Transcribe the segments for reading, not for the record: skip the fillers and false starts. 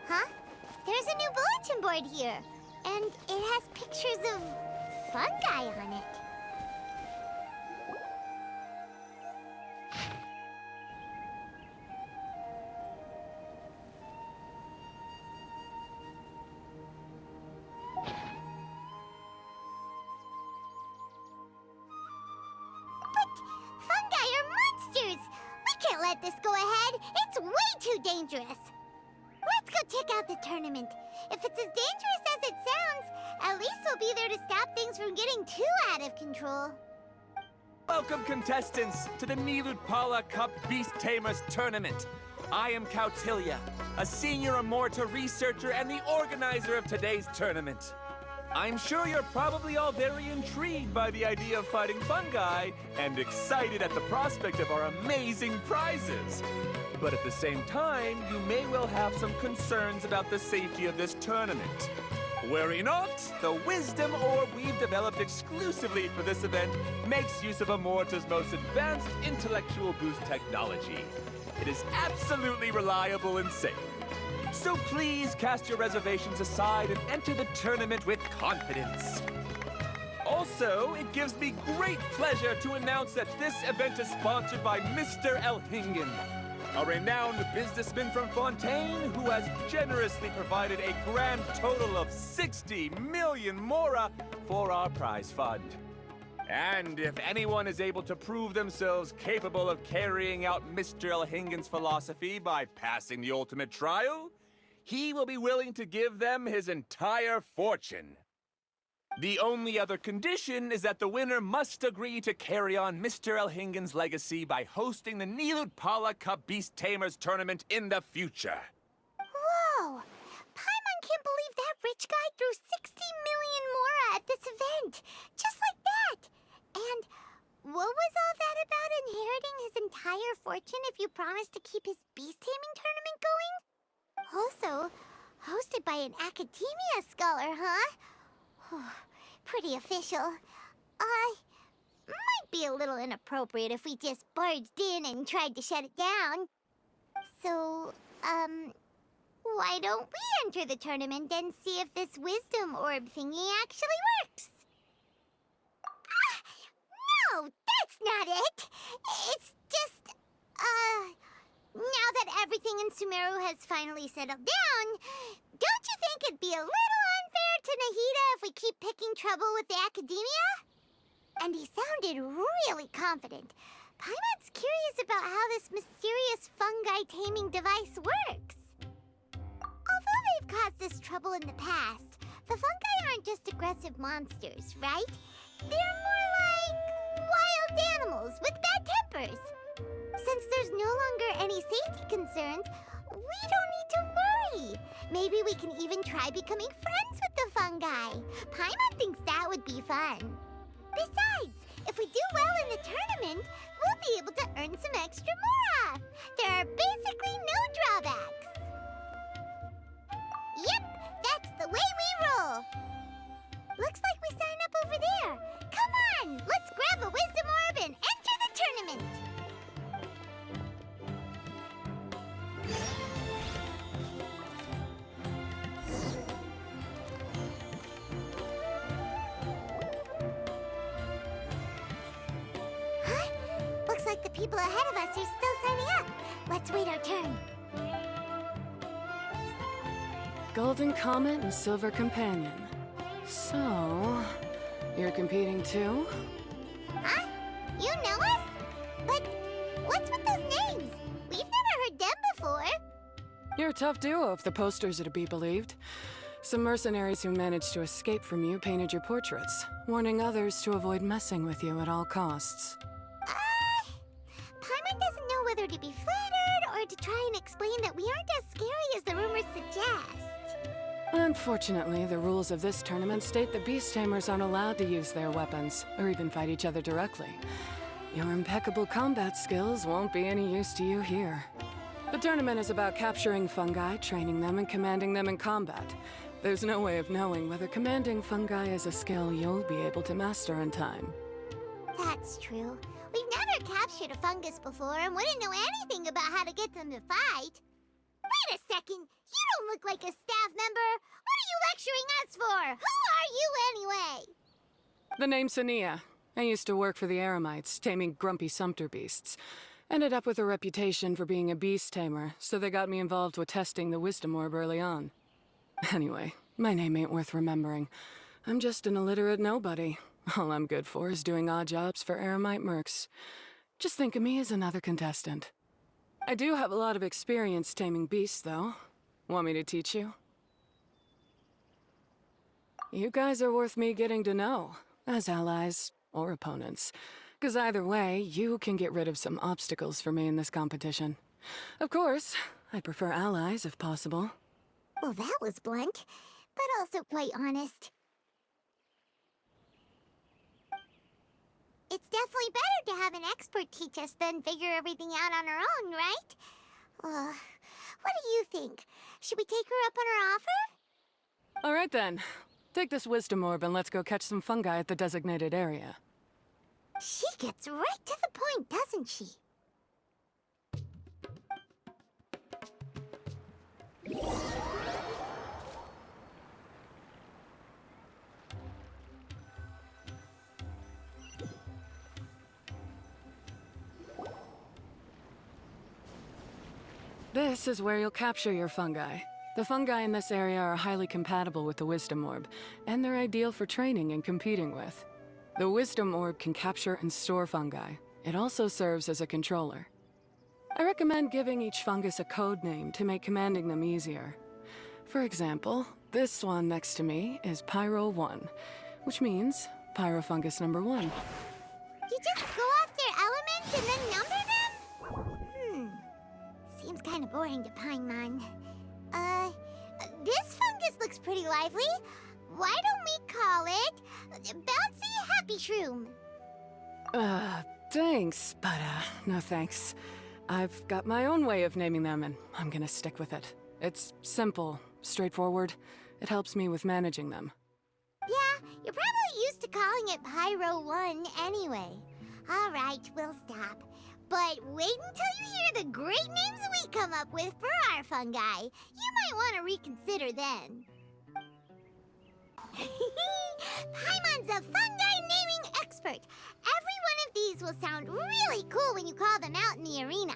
Huh? There's a new bulletin board here, and it has pictures of fungi on it. But fungi are monsters! We can't let this go ahead. It's way too dangerous. Let's go check out the tournament. If it's as dangerous as it sounds, at least we'll be there to stop things from getting too out of control. Welcome, contestants, to the Nilutpala Cup Beast Tamers Tournament. I am Kautilya, a senior Amorta researcher and the organizer of today's tournament. I'm sure you're probably all very intrigued by the idea of fighting fungi and excited at the prospect of our amazing prizes. But at the same time, you may well have some concerns about the safety of this tournament. Worry not, the wisdom orb we've developed exclusively for this event makes use of Amorta's most advanced intellectual boost technology. It is absolutely reliable and safe. So please cast your reservations aside and enter the tournament with confidence. Also, it gives me great pleasure to announce that this event is sponsored by Mr. Elhingen, a renowned businessman from Fontaine who has generously provided a grand total of 60 million mora for our prize fund. And if anyone is able to prove themselves capable of carrying out Mr. Elhingen's philosophy by passing the ultimate trial, he will be willing to give them his entire fortune. The only other condition is that the winner must agree to carry on Mr. Elhingen's legacy by hosting the Nilutpala Cup Beast Tamers tournament in the future. Whoa! Paimon can't believe that rich guy threw 60 million mora at this event. Just like that. And what was all that about inheriting his entire fortune if you promised to keep his beast taming tournament going? Also, hosted by an academia scholar, huh? Pretty official. Might be a little inappropriate if we just barged in and tried to shut it down. So, why don't we enter the tournament and see if this wisdom orb thingy actually works? No, that's not it! It's just, now that everything in Sumeru has finally settled down, don't you think it'd be a little unfair to Nahida if we keep picking trouble with the academia? And he sounded really confident. Paimon's curious about how this mysterious fungi taming device works. Although they've caused us trouble in the past, the fungi aren't just aggressive monsters, right? They're more like wild animals with bad tempers. Since there's no longer any safety concerns, we don't need to worry. Maybe we can even try becoming friends with the fungi. Paimon thinks that would be fun. Besides, if we do well in the tournament, we'll be able to earn some extra mora. There are basically no drawbacks. Yep, that's the way we roll. Looks like we sign up over there. Come on, let's grab a wisdom orb and enter the tournament. Huh? Looks like the people ahead of us are still signing up. Let's wait our turn. Golden Comet and Silver Companion. So, you're competing too? Huh? You know us? But what's with those names? We've never heard them before. You're a tough duo if the posters are to be believed. Some mercenaries who managed to escape from you painted your portraits, warning others to avoid messing with you at all costs. Paimon doesn't know whether to be flattered or to try and explain that we aren't as scary as the rumors suggest. Unfortunately, the rules of this tournament state that beast tamers aren't allowed to use their weapons, or even fight each other directly. Your impeccable combat skills won't be any use to you here. The tournament is about capturing fungi, training them, and commanding them in combat. There's no way of knowing whether commanding fungi is a skill you'll be able to master in time. That's true. We've never captured a fungus before and wouldn't know anything about how to get them to fight. Wait Wait a second. You don't look like a staff member. What are you lecturing us for? Who are you anyway? The name's Sania. I used to work for the Eremites, taming grumpy sumpter beasts. Ended up with a reputation for being a beast tamer, so they got me involved with testing the wisdom orb early on. Anyway, my name ain't worth remembering. I'm just an illiterate nobody. All I'm good for is doing odd jobs for Eremite mercs. Just think of me as another contestant. I do have a lot of experience taming beasts, though. Want me to teach you? You guys are worth me getting to know, as allies or opponents. 'Cause either way, you can get rid of some obstacles for me in this competition. Of course, I prefer allies if possible. Well, that was blunt, but also quite honest. It's definitely better to have an expert teach us than figure everything out on our own, right? What do you think? Should we take her up on her offer? All right then. Take this wisdom orb and let's go catch some fungi at the designated area. She gets right to the point, doesn't she? This is where you'll capture your fungi. The fungi in this area are highly compatible with the wisdom orb, and they're ideal for training and competing with. The wisdom orb can capture and store fungi. It also serves as a controller. I recommend giving each fungus a code name to make commanding them easier. For example, this one next to me is Pyro 1, which means Pyrofungus number 1. You just go off their elements and then number them? Seems kind of boring to Paimon. This fungus looks pretty lively. Why don't we call it Bouncy Happy Shroom? Thanks, but no thanks. I've got my own way of naming them, and I'm gonna stick with it. It's simple, straightforward. It helps me with managing them. Yeah, you're probably used to calling it Pyro 1 anyway. All right, we'll stop. But wait until you hear the great names we come up with for our fungi. You might want to reconsider then. Paimon's a fungi naming expert. Every one of these will sound really cool when you call them out in the arena.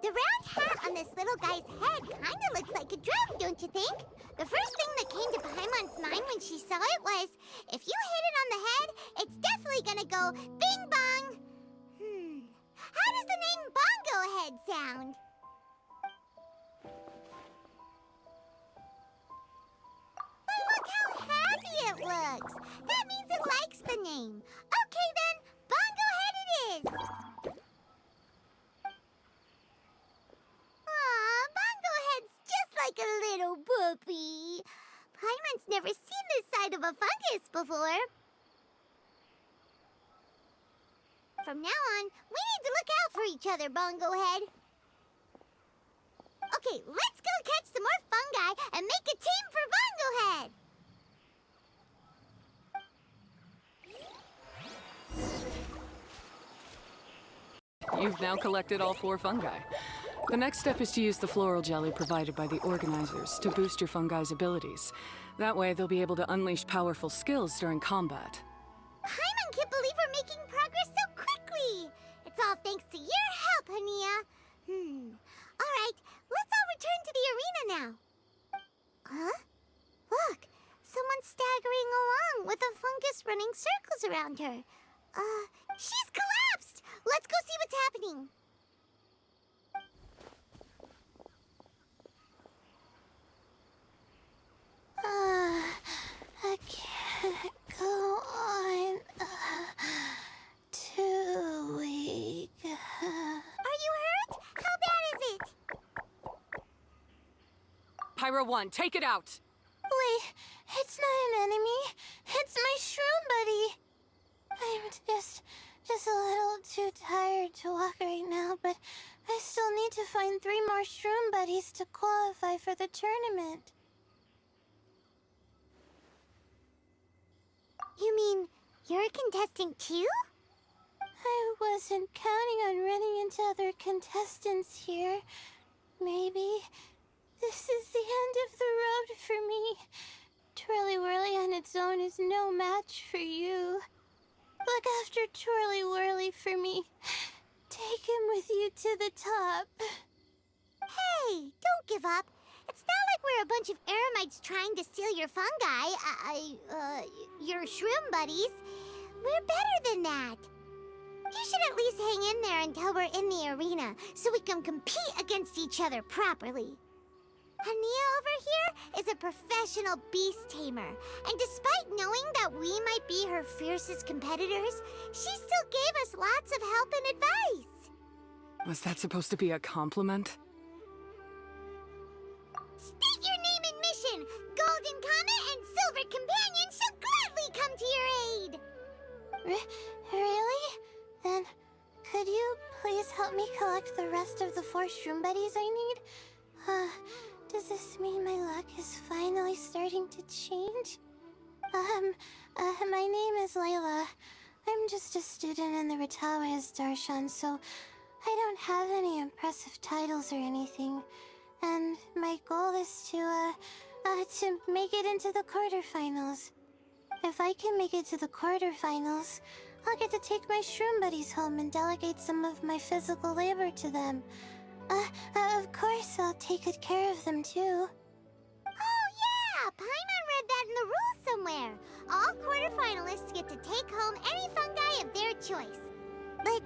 The round hat on this little guy's head kind of looks like a drum, don't you think? The first thing that came to Paimon's mind when she saw it was, if you hit it on the head, it's definitely gonna go bing bong. How does the name Bongo Head sound? But look how happy it looks. That means it likes the name. Okay then, Bongo Head it is. Aw, Bongo Head's just like a little puppy. Paimon's never seen this side of a fungus before. From now on, we need to look out for each other, Bongo Head. Okay, let's go catch some more fungi and make a team for Bongo Head. You've now collected all 4 fungi. The next step is to use the floral jelly provided by the organizers to boost your fungi's abilities. That way, they'll be able to unleash powerful skills during combat. Paimon can't believe we're making progress so quickly. It's all thanks to your help, Hania. All right, let's all return to the arena now. Huh? Look, someone's staggering along with a fungus running circles around her. She's collapsed. Let's go see what's happening. I can't go on. Too weak. Are you hurt? How bad is it? Pyro 1, take it out! Wait, it's not an enemy. It's my shroom buddy. I'm just a little too tired to walk right now, but I still need to find 3 more shroom buddies to qualify for the tournament. You mean you're a contestant too? I wasn't counting on running into other contestants here. Maybe this is the end of the road for me. Twirly Whirly on its own is no match for you. Look after Twirly Whirly for me. Take him with you to the top. Hey, don't give up. It's not like we're a bunch of eremites trying to steal your fungi. Your shroom buddies. We're better than that. You should at least hang in there until we're in the arena, so we can compete against each other properly. Hania over here is a professional beast tamer, and despite knowing that we might be her fiercest competitors, she still gave us lots of help and advice. Was that supposed to be a compliment? State your name and mission. Golden Comet and Silver Companion shall gladly come to your aid. Really? Then, could you please help me collect the rest of the 4 shroom buddies I need? Does this mean my luck is finally starting to change? My name is Layla. I'm just a student in the Ratawa's Darshan, so I don't have any impressive titles or anything. And my goal is to make it into the quarterfinals. If I can make it to the quarterfinals, I'll get to take my shroom buddies home and delegate some of my physical labor to them. Of course, I'll take good care of them, too. Oh, yeah! Paimon read that in the rules somewhere. All quarterfinalists get to take home any fungi of their choice. But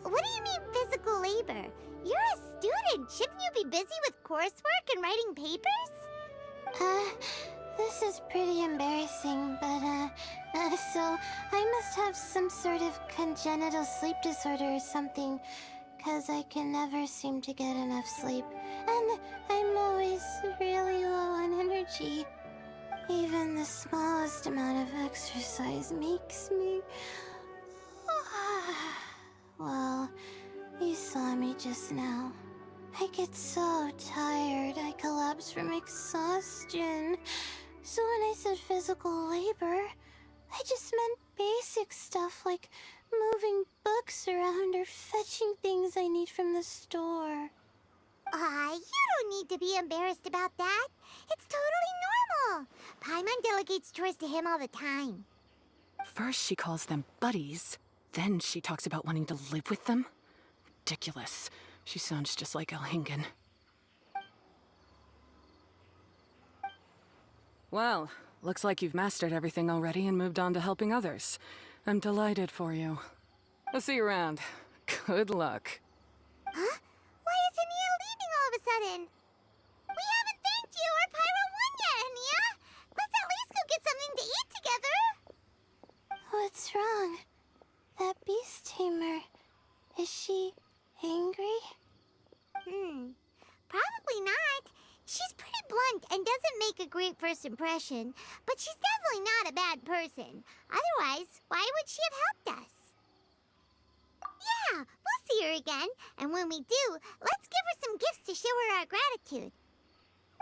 what do you mean physical labor? You're a student. Shouldn't you be busy with coursework and writing papers? This is pretty embarrassing, but, so I must have some sort of congenital sleep disorder or something, 'cause I can never seem to get enough sleep, and I'm always really low on energy. Even the smallest amount of exercise makes me... Well, you saw me just now. I get so tired, I collapse from exhaustion. So when I said physical labor, I just meant basic stuff like moving books around or fetching things I need from the store. You don't need to be embarrassed about that. It's totally normal. Paimon delegates chores to him all the time. First she calls them buddies, then she talks about wanting to live with them. Ridiculous. She sounds just like Elhingen. Well, looks like you've mastered everything already and moved on to helping others. I'm delighted for you. I'll see you around. Good luck. Huh? Why is Hania leaving all of a sudden? We haven't thanked you or Pyro 1 yet, Hania! Let's at least go get something to eat together! What's wrong? That beast tamer... Is she... angry? Probably not. She's pretty blunt and doesn't make a great first impression, but she's definitely not a bad person. Otherwise, why would she have helped us? Yeah, we'll see her again, and when we do, let's give her some gifts to show her our gratitude.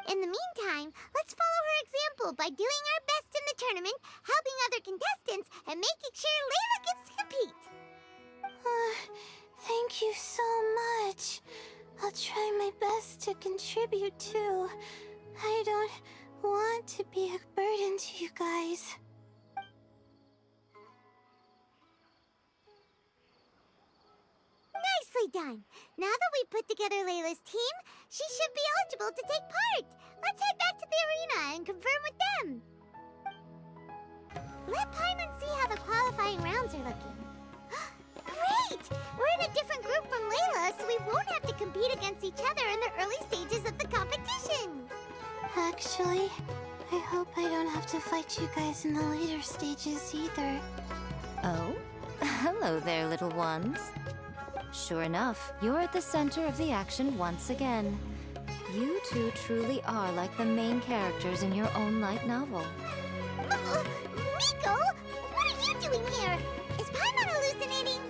In the meantime, let's follow her example by doing our best in the tournament, helping other contestants, and making sure Layla gets to compete. Thank you so much. I'll try my best to contribute too. I don't want to be a burden to you guys. Nicely done. Now that we've put together Layla's team, she should be eligible to take part. Let's head back to the arena and confirm with them. Let Paimon see how the qualifying rounds are looking. Great! We're in a different group from Layla, so we won't have to compete against each other in the early stages of the competition. Actually, I hope I don't have to fight you guys in the later stages either. Oh? Hello there, little ones. Sure enough, you're at the center of the action once again. You two truly are like the main characters in your own light novel. Miko? What are you doing here? Is Paimon hallucinating?